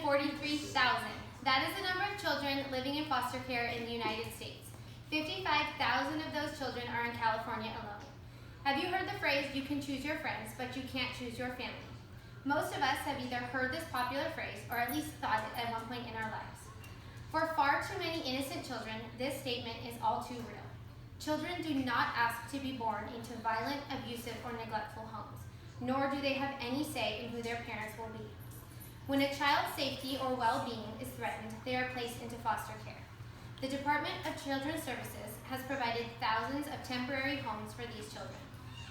43,000. That is the number of children living in foster care in the United States. 55,000 of those children are in California alone. Have you heard the phrase, you can choose your friends, but you can't choose your family? Most of us have either heard this popular phrase or at least thought it at one point in our lives. For far too many innocent children, this statement is all too real. Children do not ask to be born into violent, abusive, or neglectful homes, nor do they have any say in who their parents will be. When a child's safety or well-being is threatened, they are placed into foster care. The Department of Children's Services has provided thousands of temporary homes for these children.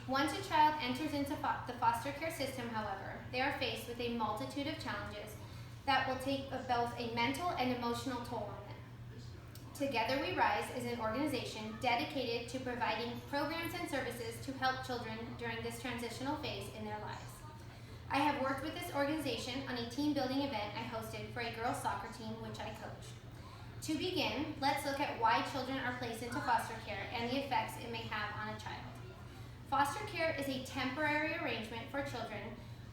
Once a child enters into the foster care system, however, they are faced with a multitude of challenges that will take both a mental and emotional toll on them. Together We Rise is an organization dedicated to providing programs and services to help children during this transitional phase in their lives. I have worked with this organization on a team building event I hosted for a girls soccer team which I coach. To begin, let's look at why children are placed into foster care and the effects it may have on a child. Foster care is a temporary arrangement for children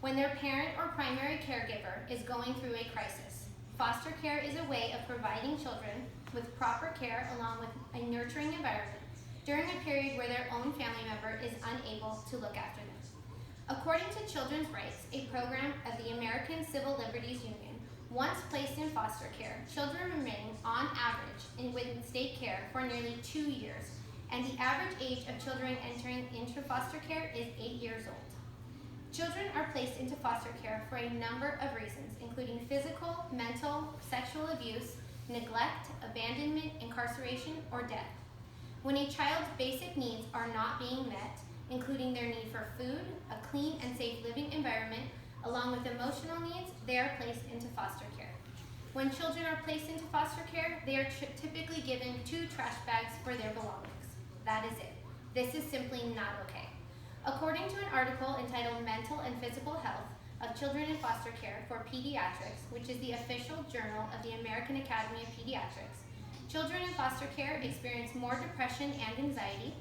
when their parent or primary caregiver is going through a crisis. Foster care is a way of providing children with proper care along with a nurturing environment during a period where their own family member is unable to look after them. According to Children's Rights, a program of the American Civil Liberties Union, once placed in foster care, children remain, on average, within state care for nearly 2 years, and the average age of children entering into foster care is 8 years old. Children are placed into foster care for a number of reasons, including physical, mental, sexual abuse, neglect, abandonment, incarceration, or death. When a child's basic needs are not being met, including their need for food, a clean and safe living environment, along with emotional needs, they are placed into foster care. When children are placed into foster care, they are typically given 2 trash bags for their belongings. That is it. This is simply not okay. According to an article entitled Mental and Physical Health of Children in Foster Care for Pediatrics, which is the official journal of the American Academy of Pediatrics, children in foster care experience more depression and anxiety,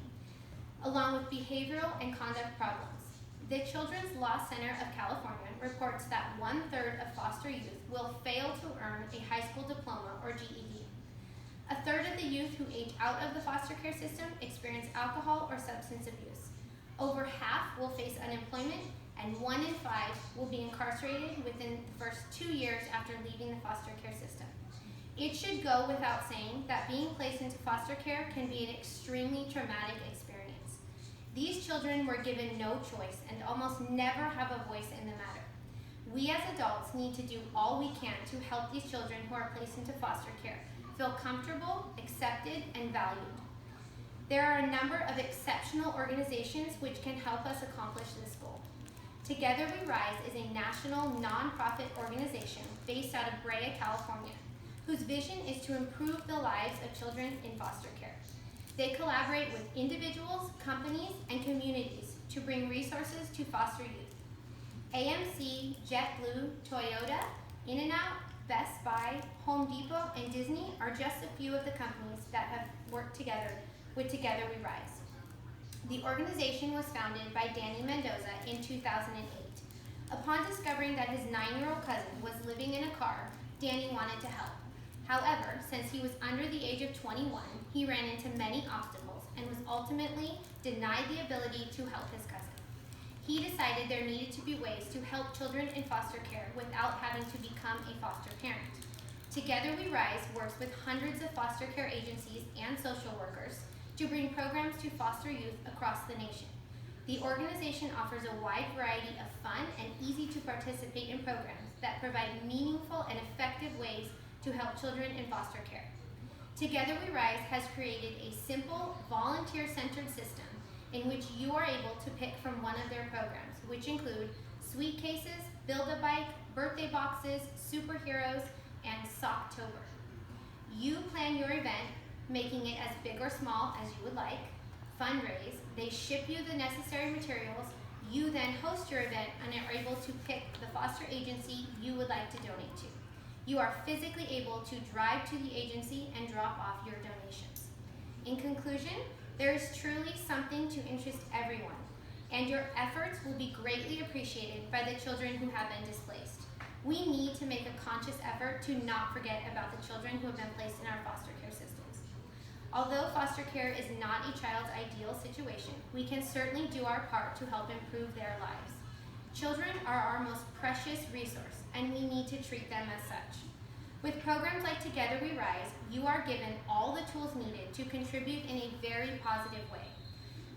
along with behavioral and conduct problems. The Children's Law Center of California reports that 1/3 of foster youth will fail to earn a high school diploma or GED. 1/3 of the youth who age out of the foster care system experience alcohol or substance abuse. Over half will face unemployment, and 1 in 5 will be incarcerated within the first 2 years after leaving the foster care system. It should go without saying that being placed into foster care can be an extremely traumatic experience. These children were given no choice and almost never have a voice in the matter. We as adults need to do all we can to help these children who are placed into foster care feel comfortable, accepted, and valued. There are a number of exceptional organizations which can help us accomplish this goal. Together We Rise is a national nonprofit organization based out of Brea, California, whose vision is to improve the lives of children in foster care. They collaborate with individuals, companies, and communities to bring resources to foster youth. AMC, JetBlue, Toyota, In-N-Out, Best Buy, Home Depot, and Disney are just a few of the companies that have worked together with Together We Rise. The organization was founded by Danny Mendoza in 2008. Upon discovering that his 9-year-old cousin was living in a car, Danny wanted to help. However, since he was under the age of 21, he ran into many obstacles and was ultimately denied the ability to help his cousin. He decided there needed to be ways to help children in foster care without having to become a foster parent. Together We Rise works with hundreds of foster care agencies and social workers to bring programs to foster youth across the nation. The organization offers a wide variety of fun and easy to participate in programs that provide meaningful and effective ways to help children in foster care. Together We Rise has created a simple, volunteer-centered system in which you are able to pick from one of their programs, which include Sweet Cases, Build-A-Bike, birthday boxes, superheroes, and Socktober. You plan your event, making it as big or small as you would like, fundraise, they ship you the necessary materials, you then host your event and are able to pick the foster agency you would like to donate to. You are physically able to drive to the agency and drop off your donations. In conclusion, there is truly something to interest everyone, and your efforts will be greatly appreciated by the children who have been displaced. We need to make a conscious effort to not forget about the children who have been placed in our foster care systems. Although foster care is not a child's ideal situation, we can certainly do our part to help improve their lives. Children are our most precious resource, and we need to treat them as such. With programs like Together We Rise, you are given all the tools needed to contribute in a very positive way.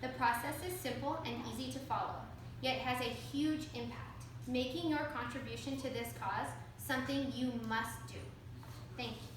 The process is simple and easy to follow, yet has a huge impact, making your contribution to this cause something you must do. Thank you.